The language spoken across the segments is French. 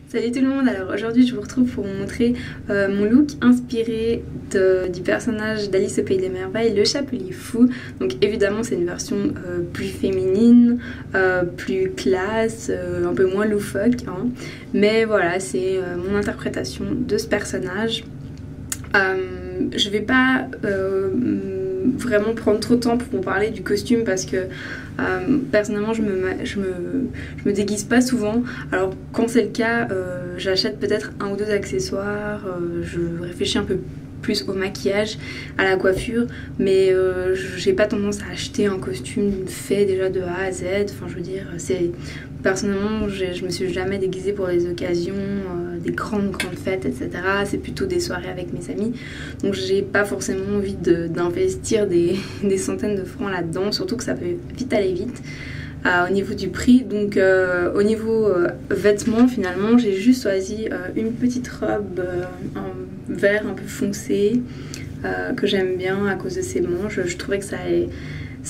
Salut tout le monde, alors aujourd'hui je vous retrouve pour vous montrer mon look inspiré du personnage d'Alice au Pays des Merveilles, le Chapelier Fou. Donc évidemment c'est une version plus féminine, plus classe, un peu moins loufoque, hein. Mais voilà, c'est mon interprétation de ce personnage. Je vais pas vraiment prendre trop de temps pour vous parler du costume parce que personnellement je me déguise pas souvent. Alors quand c'est le cas, j'achète peut-être un ou deux accessoires, je réfléchis un peu plus au maquillage, à la coiffure, mais j'ai pas tendance à acheter un costume fait déjà de A à Z. Enfin je veux dire, personnellement je me suis jamais déguisée pour des occasions, des grandes fêtes, etc. C'est plutôt des soirées avec mes amis, donc j'ai pas forcément envie d'investir des centaines de francs là-dedans, surtout que ça peut vite aller vite. Au niveau du prix, donc au niveau vêtements, finalement j'ai juste choisi une petite robe en vert un peu foncé que j'aime bien à cause de ses manches. Je trouvais que ça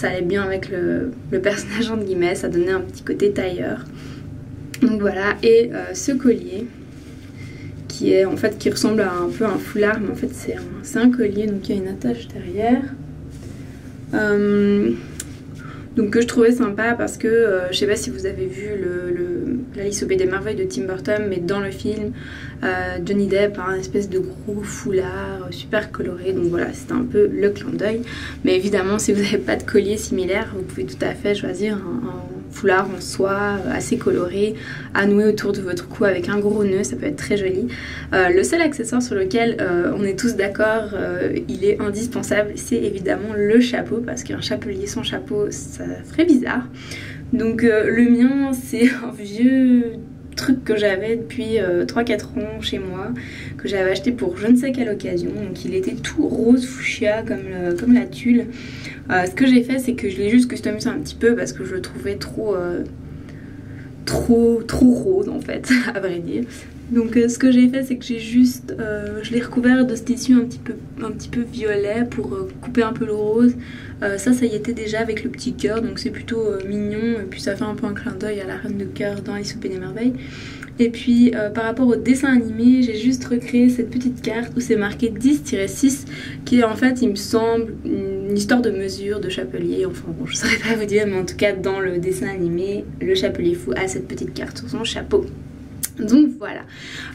allait bien avec le personnage entre guillemets, ça donnait un petit côté tailleur. Donc voilà, et ce collier qui ressemble à un peu un foulard, mais en fait c'est un collier, donc il y a une attache derrière. Donc que je trouvais sympa parce que je sais pas si vous avez vu l'Alice au Pays des Merveilles de Tim Burton, mais dans le film Johnny Depp a un espèce de gros foulard super coloré, donc voilà, c'était un peu le clin d'œil. Mais évidemment si vous n'avez pas de collier similaire, vous pouvez tout à fait choisir un foulard en soie assez coloré à nouer autour de votre cou avec un gros nœud, ça peut être très joli. Le seul accessoire sur lequel on est tous d'accord, il est indispensable, c'est évidemment le chapeau, parce qu'un chapelier sans chapeau ça ferait bizarre. Donc le mien c'est un vieux truc que j'avais depuis 3-4 ans chez moi, que j'avais acheté pour je ne sais quelle occasion, donc il était tout rose fuchsia comme la tulle. Ce que j'ai fait, c'est que je l'ai juste customisé un petit peu parce que je le trouvais trop rose en fait, à vrai dire. Donc ce que j'ai fait, c'est que je l'ai recouvert de ce tissu un petit peu violet pour couper un peu le rose. Ça y était déjà avec le petit cœur, donc c'est plutôt mignon, et puis ça fait un peu un clin d'œil à la reine de cœur dans Alice au Pays des Merveilles. Et puis par rapport au dessin animé, j'ai juste recréé cette petite carte où c'est marqué 10-6, qui est en fait, il me semble, une histoire de mesure de chapelier. Enfin bon, je saurais pas vous dire, mais en tout cas dans le dessin animé, le Chapelier Fou a cette petite carte sur son chapeau. Donc voilà,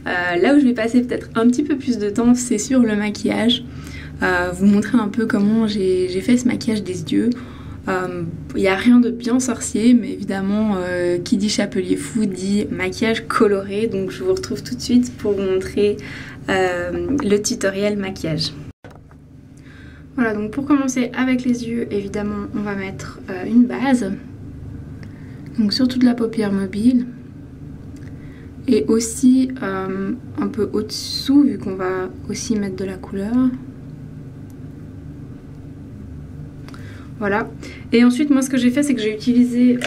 là où je vais passer peut-être un petit peu plus de temps, c'est sur le maquillage. Vous montrer un peu comment j'ai fait ce maquillage des yeux. Il n'y a rien de bien sorcier, mais évidemment qui dit Chapelier Fou dit maquillage coloré, donc je vous retrouve tout de suite pour vous montrer le tutoriel maquillage. Voilà, donc pour commencer avec les yeux, évidemment on va mettre une base, donc sur toute la paupière mobile, et aussi un peu au-dessous, vu qu'on va aussi mettre de la couleur. Voilà, et ensuite moi ce que j'ai fait, c'est que j'ai utilisé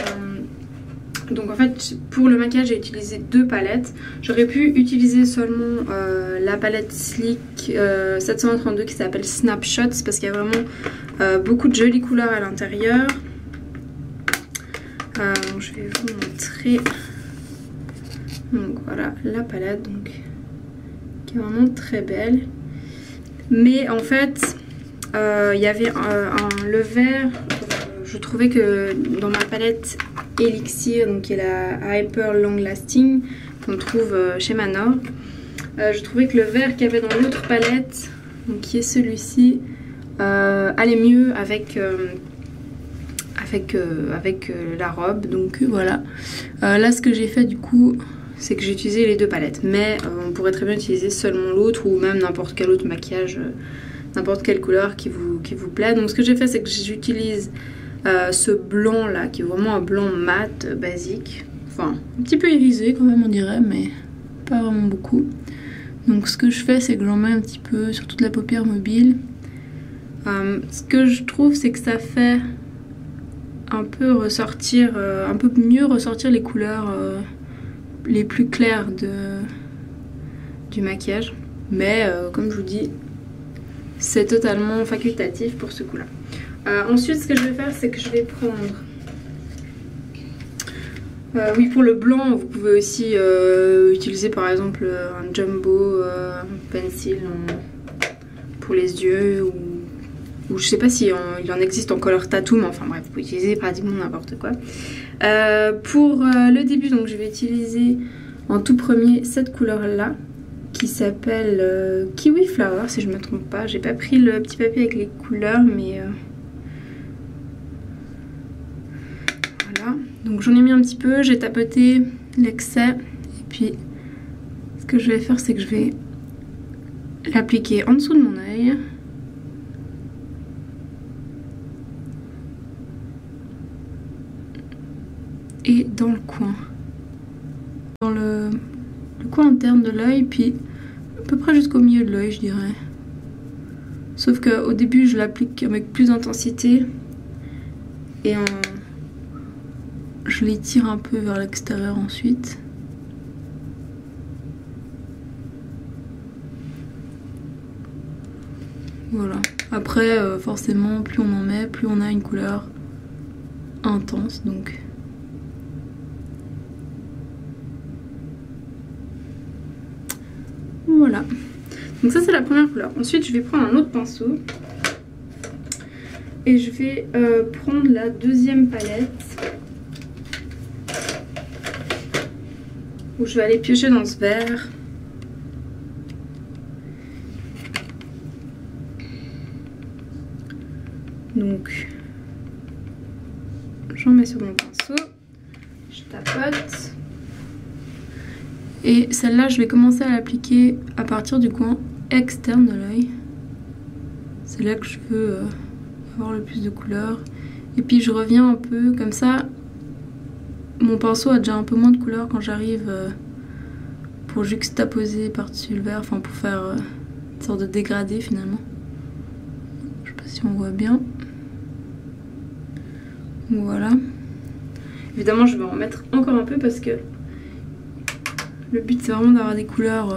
donc en fait pour le maquillage j'ai utilisé deux palettes. J'aurais pu utiliser seulement la palette Sleek 732 qui s'appelle Snapshots, parce qu'il y a vraiment beaucoup de jolies couleurs à l'intérieur. Je vais vous montrer. Donc voilà la palette, donc qui est vraiment très belle. Mais en fait il y avait le vert, je trouvais que dans ma palette Elixir, donc qui est la Hyper Long Lasting qu'on trouve chez Manor, je trouvais que le vert qu'il y avait dans l'autre palette, donc qui est celui-ci, allait mieux avec la robe. Donc voilà, là ce que j'ai fait du coup, c'est que j'ai utilisé les deux palettes, mais on pourrait très bien utiliser seulement l'autre, ou même n'importe quel autre maquillage, n'importe quelle couleur qui vous plaît. Donc ce que j'ai fait, c'est que j'utilise ce blanc là, qui est vraiment un blanc mat basique, enfin un petit peu irisé quand même on dirait, mais pas vraiment beaucoup. Donc ce que je fais, c'est que j'en mets un petit peu sur toute la paupière mobile. Ce que je trouve, c'est que ça fait un peu ressortir, un peu mieux ressortir les couleurs les plus claires du maquillage, mais comme je vous dis, c'est totalement facultatif pour ce coup là. Ensuite ce que je vais faire, c'est que je vais prendre Oui, pour le blanc, vous pouvez aussi utiliser par exemple un jumbo pencil pour les yeux ou je sais pas si il en existe en couleur tattoo, mais enfin bref, vous pouvez utiliser pratiquement n'importe quoi. Pour le début, donc je vais utiliser en tout premier cette couleur là qui s'appelle Kiwi Flower si je me trompe pas. J'ai pas pris le petit papier avec les couleurs, mais voilà. Donc j'en ai mis un petit peu, j'ai tapoté l'excès et puis ce que je vais faire, c'est que je vais l'appliquer en dessous de mon œil. Et dans le coin. Dans le coin interne de l'œil, puis à peu près jusqu'au milieu de l'œil, je dirais. Sauf qu'au début, je l'applique avec plus d'intensité. Et je l'étire un peu vers l'extérieur ensuite. Voilà. Après, forcément, plus on en met, plus on a une couleur intense, donc... Voilà, donc ça c'est la première couleur. Ensuite je vais prendre un autre pinceau et je vais prendre la deuxième palette où je vais aller piocher dans ce vert. Donc j'en mets sur mon pinceau, je tapote. Et celle-là, je vais commencer à l'appliquer à partir du coin externe de l'œil. C'est là que je veux avoir le plus de couleurs. Et puis je reviens un peu comme ça. Mon pinceau a déjà un peu moins de couleurs quand j'arrive pour juxtaposer par-dessus le vert. Enfin pour faire une sorte de dégradé finalement. Je sais pas si on voit bien. Voilà. Évidemment, je vais en mettre encore un peu parce que le but c'est vraiment d'avoir des couleurs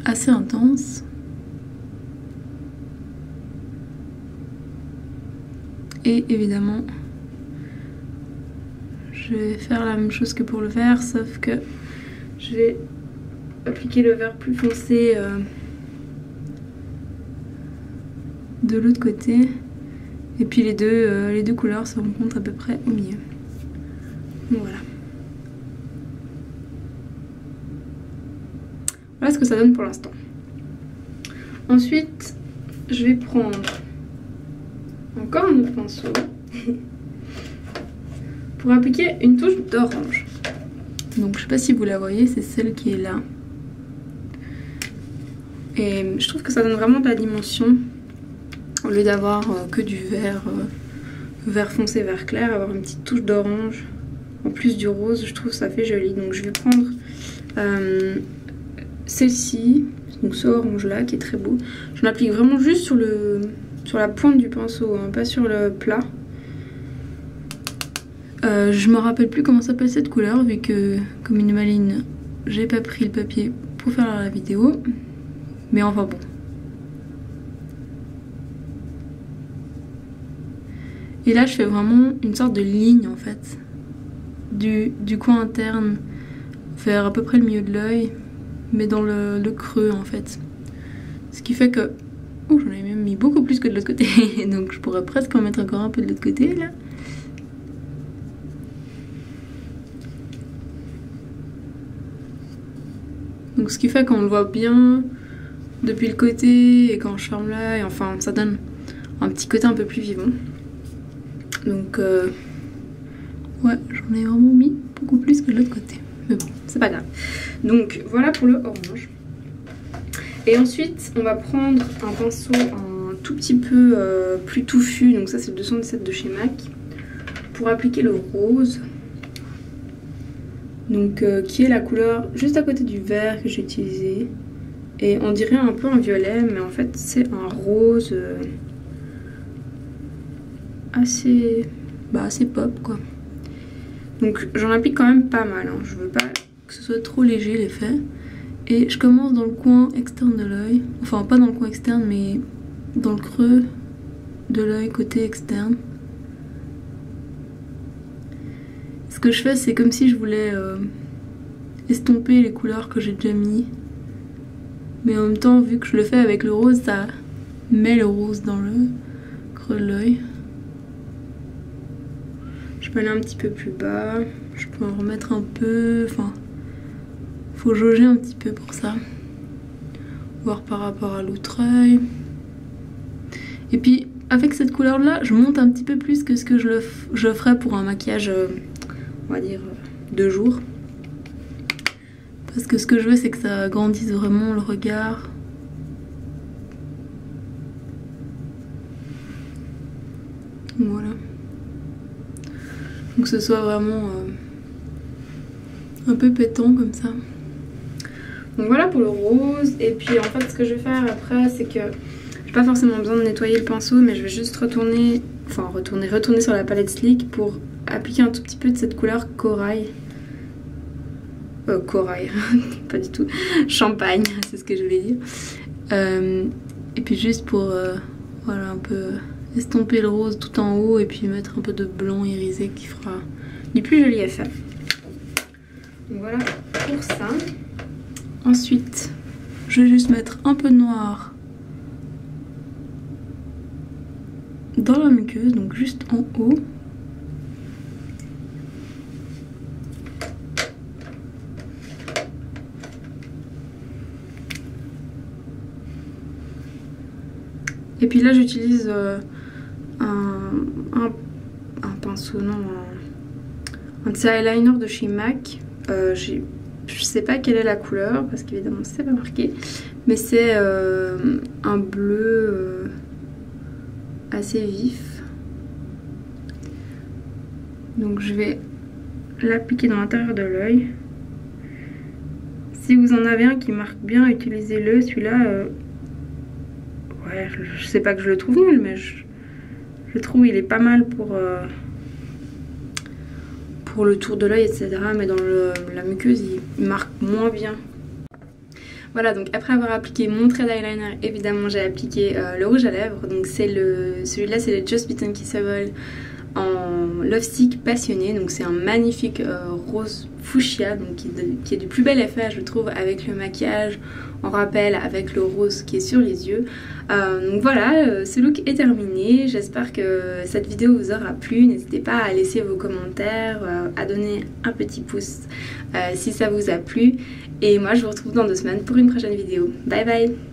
assez intenses. Et évidemment, je vais faire la même chose que pour le vert, sauf que je vais appliquer le vert plus foncé de l'autre côté. Et puis les deux couleurs se rencontrent à peu près au milieu. Voilà. Voilà ce que ça donne pour l'instant. Ensuite, je vais prendre encore un autre pinceau pour appliquer une touche d'orange. Donc je sais pas si vous la voyez, c'est celle qui est là. Et je trouve que ça donne vraiment de la dimension. Au lieu d'avoir que du vert, vert foncé, vert clair, avoir une petite touche d'orange en plus du rose, je trouve que ça fait joli. Donc je vais prendre celle-ci, donc ce orange là qui est très beau. Je l'applique vraiment juste sur la pointe du pinceau, hein, pas sur le plat. Je me rappelle plus comment s'appelle cette couleur vu que comme une maline j'ai pas pris le papier pour faire la vidéo, mais enfin bon. Et là je fais vraiment une sorte de ligne en fait du coin interne vers à peu près le milieu de l'œil, mais dans le creux en fait. Ce qui fait que... Oh, j'en ai même mis beaucoup plus que de l'autre côté. Donc je pourrais presque en mettre encore un peu de l'autre côté là. Donc ce qui fait qu'on le voit bien depuis le côté et quand je ferme l'œil, enfin ça donne un petit côté un peu plus vivant. Donc ouais, j'en ai vraiment mis beaucoup plus que de l'autre côté. Mais bon, c'est pas grave. Donc voilà pour le orange. Et ensuite, on va prendre un pinceau un tout petit peu plus touffu. Donc ça, c'est le 217 de chez MAC. Pour appliquer le rose. Donc qui est la couleur juste à côté du vert que j'ai utilisé. Et on dirait un peu un violet, mais en fait, c'est un rose assez pop quoi. Donc j'en applique quand même pas mal, hein. Je veux pas que ce soit trop léger l'effet. Et je commence dans le coin externe de l'œil, enfin pas dans le coin externe mais dans le creux de l'œil côté externe. ce que je fais, c'est comme si je voulais estomper les couleurs que j'ai déjà mis. Mais en même temps, vu que je le fais avec le rose, ça met le rose dans le creux de l'œil. Je peux aller un petit peu plus bas. Je peux en remettre un peu. Enfin, faut jauger un petit peu pour ça. Voir par rapport à l'autre œil. Et puis, avec cette couleur-là, je monte un petit peu plus que ce que je ferais pour un maquillage, on va dire, de jour. Parce que ce que je veux, c'est que ça agrandisse vraiment le regard. Voilà. Donc que ce soit vraiment un peu pétant comme ça. Donc voilà pour le rose. Et puis en fait, ce que je vais faire après, c'est que j'ai pas forcément besoin de nettoyer le pinceau, mais je vais juste retourner sur la palette Sleek pour appliquer un tout petit peu de cette couleur corail. Corail, pas du tout, champagne, c'est ce que je voulais dire. Et puis juste pour voilà, un peu estomper le rose tout en haut et puis mettre un peu de blanc irisé qui fera du plus joli effet. Donc voilà pour ça. Ensuite, je vais juste mettre un peu de noir dans la muqueuse, donc juste en haut. Et puis là j'utilise un pinceau, non, un petit eyeliner de chez MAC. Je sais pas quelle est la couleur parce qu'évidemment c'est pas marqué, mais c'est un bleu assez vif. Donc je vais l'appliquer dans l'intérieur de l'œil. Si vous en avez un qui marque bien, utilisez-le. Celui-là, ouais, je sais pas que je le trouve nul, mais je trouve il est pas mal pour le tour de l'œil, etc. Mais dans la muqueuse, il marque moins bien. Voilà, donc après avoir appliqué mon trait d'eyeliner, évidemment j'ai appliqué le rouge à lèvres. Donc celui-là c'est le Just Bitten Kissable en Love Sick Passionné. Donc c'est un magnifique rose fuchsia, donc qui est du plus bel effet je trouve avec le maquillage en rappel avec le rose qui est sur les yeux. Donc voilà, ce look est terminé. J'espère que cette vidéo vous aura plu. N'hésitez pas à laisser vos commentaires, à donner un petit pouce si ça vous a plu. Et moi je vous retrouve dans 2 semaines pour une prochaine vidéo. Bye bye!